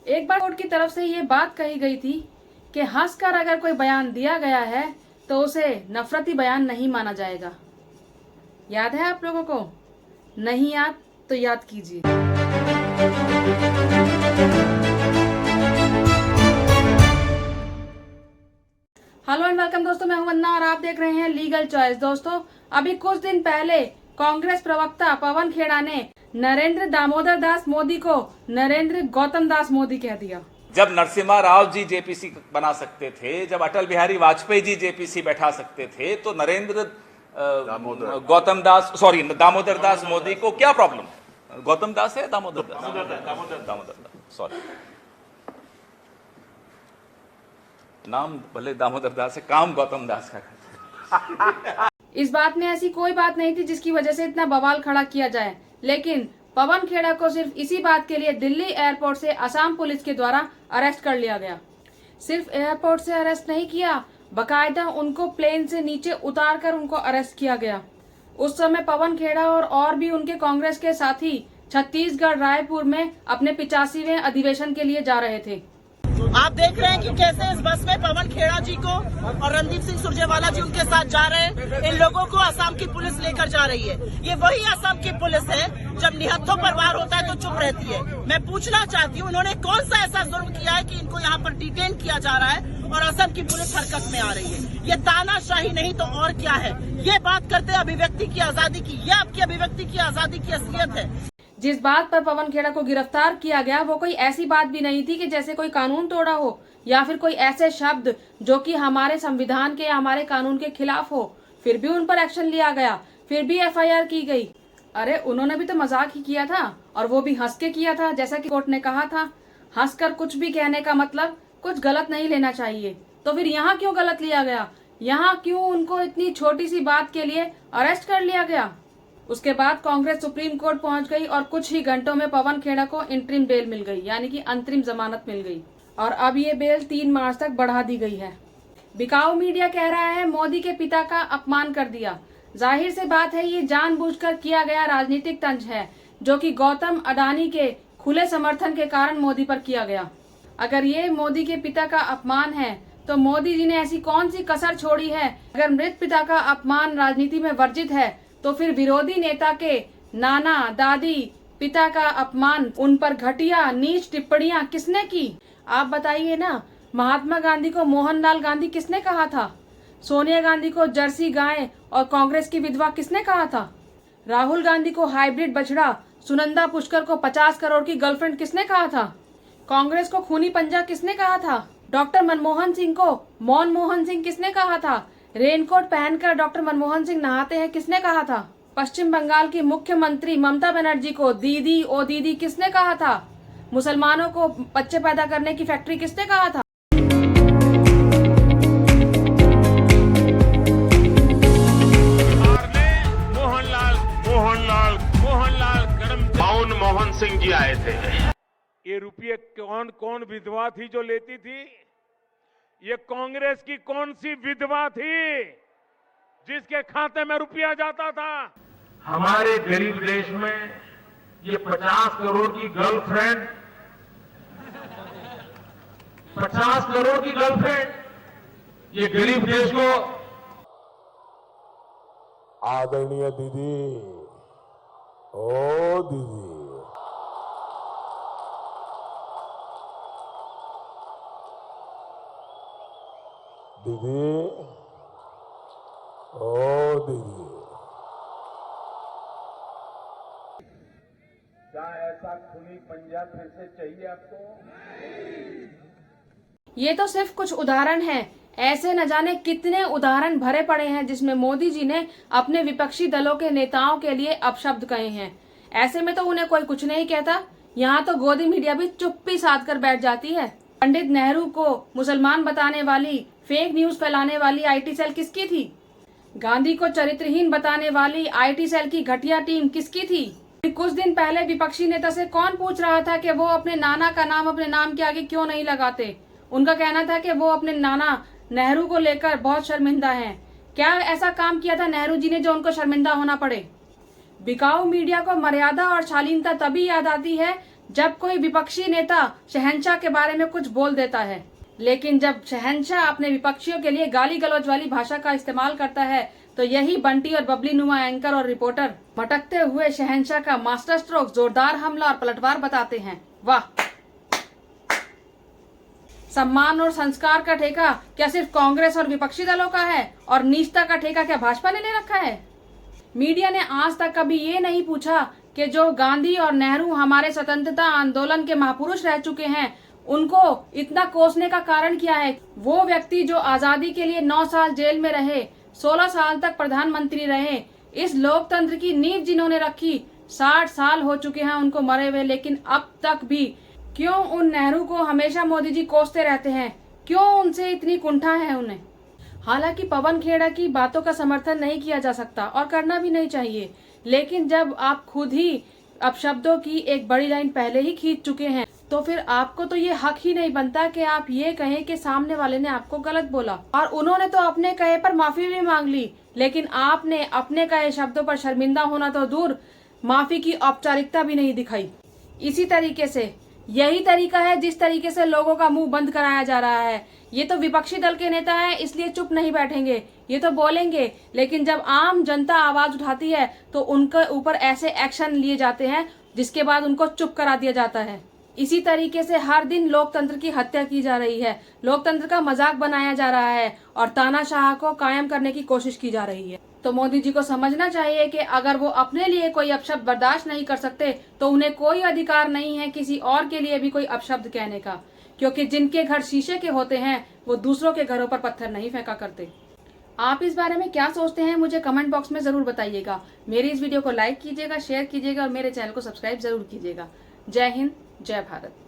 एक बार कोर्ट की तरफ से ये बात कही गई थी कि हंसकर अगर कोई बयान दिया गया है तो उसे नफरती बयान नहीं माना जाएगा। याद है आप लोगों को? नहीं याद तो याद कीजिए। हेलो एंड वेलकम दोस्तों, मैं हूं वंदना और आप देख रहे हैं लीगल चॉइस। दोस्तों, अभी कुछ दिन पहले कांग्रेस प्रवक्ता पवन खेड़ा ने नरेंद्र दामोदर दास मोदी को नरेंद्र गौतम दास मोदी कह दिया। जब नरसिम्हा राव जी जेपीसी बना सकते थे, जब अटल बिहारी वाजपेयी जी जेपीसी बैठा सकते थे, तो नरेंद्र दामोदर दास मोदी को क्या प्रॉब्लम? गौतम दास है दामोदर दास, सॉरी, नाम भले दामोदर दास है, काम गौतम दास का। इस बात में ऐसी कोई बात नहीं थी जिसकी वजह से इतना बवाल खड़ा किया जाए, लेकिन पवन खेड़ा को सिर्फ इसी बात के लिए दिल्ली एयरपोर्ट से असम पुलिस के द्वारा अरेस्ट कर लिया गया। सिर्फ एयरपोर्ट से अरेस्ट नहीं किया, बकायदा उनको प्लेन से नीचे उतारकर उनको अरेस्ट किया गया। उस समय पवन खेड़ा और भी उनके कांग्रेस के साथी छत्तीसगढ़ रायपुर में अपने 85वें अधिवेशन के लिए जा रहे थे। आप देख रहे हैं कि कैसे इस बस में पवन खेड़ा जी को और रणदीप सिंह सुरजेवाला जी उनके साथ जा रहे हैं। इन लोगों को असम की पुलिस लेकर जा रही है। ये वही असम की पुलिस है जब निहत्थों पर वार होता है तो चुप रहती है। मैं पूछना चाहती हूँ, इन्होंने कौन सा ऐसा जुर्म किया है कि इनको यहाँ पर डिटेन किया जा रहा है और असम की पुलिस हरकत में आ रही है? ये तानाशाही नहीं तो और क्या है? ये बात करते हैं अभिव्यक्ति की आजादी की। ये आपकी अभिव्यक्ति की आजादी की असलियत है। जिस बात पर पवन खेड़ा को गिरफ्तार किया गया वो कोई ऐसी बात भी नहीं थी कि जैसे कोई कानून तोड़ा हो या फिर कोई ऐसे शब्द जो कि हमारे संविधान के, हमारे कानून के खिलाफ हो। फिर भी उन पर एक्शन लिया गया, फिर भी एफआईआर की गई। अरे उन्होंने भी तो मजाक ही किया था, और वो भी हंस के किया था, जैसा कि कोर्ट ने कहा था। हंसकर कुछ भी कहने का मतलब कुछ गलत नहीं लेना चाहिए। तो फिर यहाँ क्यों गलत लिया गया? यहाँ क्यों उनको इतनी छोटी सी बात के लिए अरेस्ट कर लिया गया? उसके बाद कांग्रेस सुप्रीम कोर्ट पहुंच गई और कुछ ही घंटों में पवन खेड़ा को इंटरिम बेल मिल गई, यानी कि अंतरिम जमानत मिल गई। और अब ये बेल 3 मार्च तक बढ़ा दी गई है। बिकाऊ मीडिया कह रहा है मोदी के पिता का अपमान कर दिया। जाहिर से बात है ये जानबूझकर किया गया राजनीतिक तंज है, जो कि गौतम अडानी के खुले समर्थन के कारण मोदी पर किया गया। अगर ये मोदी के पिता का अपमान है तो मोदी जी ने ऐसी कौन सी कसर छोड़ी है? अगर मृत पिता का अपमान राजनीति में वर्जित है तो फिर विरोधी नेता के नाना दादी पिता का अपमान, उन पर घटिया नीच टिप्पणियां किसने की? आप बताइए ना। महात्मा गांधी को मोहनलाल गांधी किसने कहा था? सोनिया गांधी को जर्सी गाय और कांग्रेस की विधवा किसने कहा था? राहुल गांधी को हाइब्रिड बछड़ा, सुनंदा पुष्कर को 50 करोड़ की गर्लफ्रेंड किसने कहा था? कांग्रेस को खूनी पंजा किसने कहा था? डॉक्टर मनमोहन सिंह को मौन मोहन सिंह किसने कहा था? रेनकोट पहनकर डॉक्टर मनमोहन सिंह नहाते हैं किसने कहा था? पश्चिम बंगाल की मुख्यमंत्री ममता बनर्जी को दीदी ओ दीदी किसने कहा था? मुसलमानों को बच्चे पैदा करने की फैक्ट्री किसने कहा था? मौन मोहन सिंह जी आए थे। ये रुपये कौन कौन विधवा थी जो लेती थी? ये कांग्रेस की कौन सी विधवा थी जिसके खाते में रुपया जाता था? हमारे गरीब देश में ये 50 करोड़ की गर्लफ्रेंड, 50 करोड़ की गर्लफ्रेंड ये गरीब देश को। आदरणीय दीदी, ओ दीदी, दीदी, ओ दीदी, क्या ऐसा खूनी पंजा फिर से चाहिए आपको? ये तो सिर्फ कुछ उदाहरण हैं। ऐसे न जाने कितने उदाहरण भरे पड़े हैं जिसमें मोदी जी ने अपने विपक्षी दलों के नेताओं के लिए अपशब्द कहे हैं। ऐसे में तो उन्हें कोई कुछ नहीं कहता। यहाँ तो गोदी मीडिया भी चुप्पी साध कर बैठ जाती है। पंडित नेहरू को मुसलमान बताने वाली, फेक न्यूज फैलाने वाली आईटी सेल किसकी थी? गांधी को चरित्रहीन बताने वाली आईटी सेल की घटिया टीम किसकी थी? कुछ दिन पहले विपक्षी नेता से कौन पूछ रहा था कि वो अपने नाना का नाम अपने नाम के आगे क्यों नहीं लगाते? उनका कहना था कि वो अपने नाना नेहरू को लेकर बहुत शर्मिंदा हैं। क्या ऐसा काम किया था नेहरू जी ने जो उनको शर्मिंदा होना पड़े? बिकाऊ मीडिया को मर्यादा और शालीनता तभी याद आती है जब कोई विपक्षी नेता शहंशाह के बारे में कुछ बोल देता है, लेकिन जब शहंशाह अपने विपक्षियों के लिए गाली गलौज वाली भाषा का इस्तेमाल करता है तो यही बंटी और बबली नुमा एंकर और रिपोर्टर भटकते हुए शहंशाह का मास्टर स्ट्रोक, जोरदार हमला और पलटवार बताते हैं। वाह! सम्मान और संस्कार का ठेका क्या सिर्फ कांग्रेस और विपक्षी दलों का है और नीचता का ठेका क्या भाजपा ने ले रखा है? मीडिया ने आज तक कभी ये नहीं पूछा कि जो गांधी और नेहरू हमारे स्वतंत्रता आंदोलन के महापुरुष रह चुके हैं, उनको इतना कोसने का कारण क्या है? वो व्यक्ति जो आजादी के लिए 9 साल जेल में रहे, 16 साल तक प्रधानमंत्री रहे, इस लोकतंत्र की नींव जिन्होंने रखी, 60 साल हो चुके हैं उनको मरे हुए, लेकिन अब तक भी क्यों उन नेहरू को हमेशा मोदी जी कोसते रहते हैं? क्यों उनसे इतनी कुंठा है उन्हें? हालांकि पवन खेड़ा की बातों का समर्थन नहीं किया जा सकता और करना भी नहीं चाहिए, लेकिन जब आप खुद ही अपशब्दों की एक बड़ी लाइन पहले ही खींच चुके हैं तो फिर आपको तो ये हक ही नहीं बनता कि आप ये कहें कि सामने वाले ने आपको गलत बोला। और उन्होंने तो अपने कहे पर माफी भी मांग ली, लेकिन आपने अपने कहे शब्दों पर शर्मिंदा होना तो दूर, माफी की औपचारिकता भी नहीं दिखाई। इसी तरीके से यही तरीका है जिस तरीके से लोगों का मुंह बंद कराया जा रहा है। ये तो विपक्षी दल के नेता हैं, इसलिए चुप नहीं बैठेंगे, ये तो बोलेंगे, लेकिन जब आम जनता आवाज उठाती है तो उनके ऊपर ऐसे एक्शन लिए जाते हैं जिसके बाद उनको चुप करा दिया जाता है। इसी तरीके से हर दिन लोकतंत्र की हत्या की जा रही है, लोकतंत्र का मजाक बनाया जा रहा है और तानाशाह को कायम करने की कोशिश की जा रही है। तो मोदी जी को समझना चाहिए कि अगर वो अपने लिए कोई अपशब्द बर्दाश्त नहीं कर सकते तो उन्हें कोई अधिकार नहीं है किसी और के लिए भी कोई अपशब्द कहने का, क्योंकि जिनके घर शीशे के होते हैं वो दूसरों के घरों पर पत्थर नहीं फेंका करते। आप इस बारे में क्या सोचते हैं मुझे कमेंट बॉक्स में जरूर बताइएगा। मेरी इस वीडियो को लाइक कीजिएगा, शेयर कीजिएगा और मेरे चैनल को सब्सक्राइब जरूर कीजिएगा। जय हिंद, जय भारत।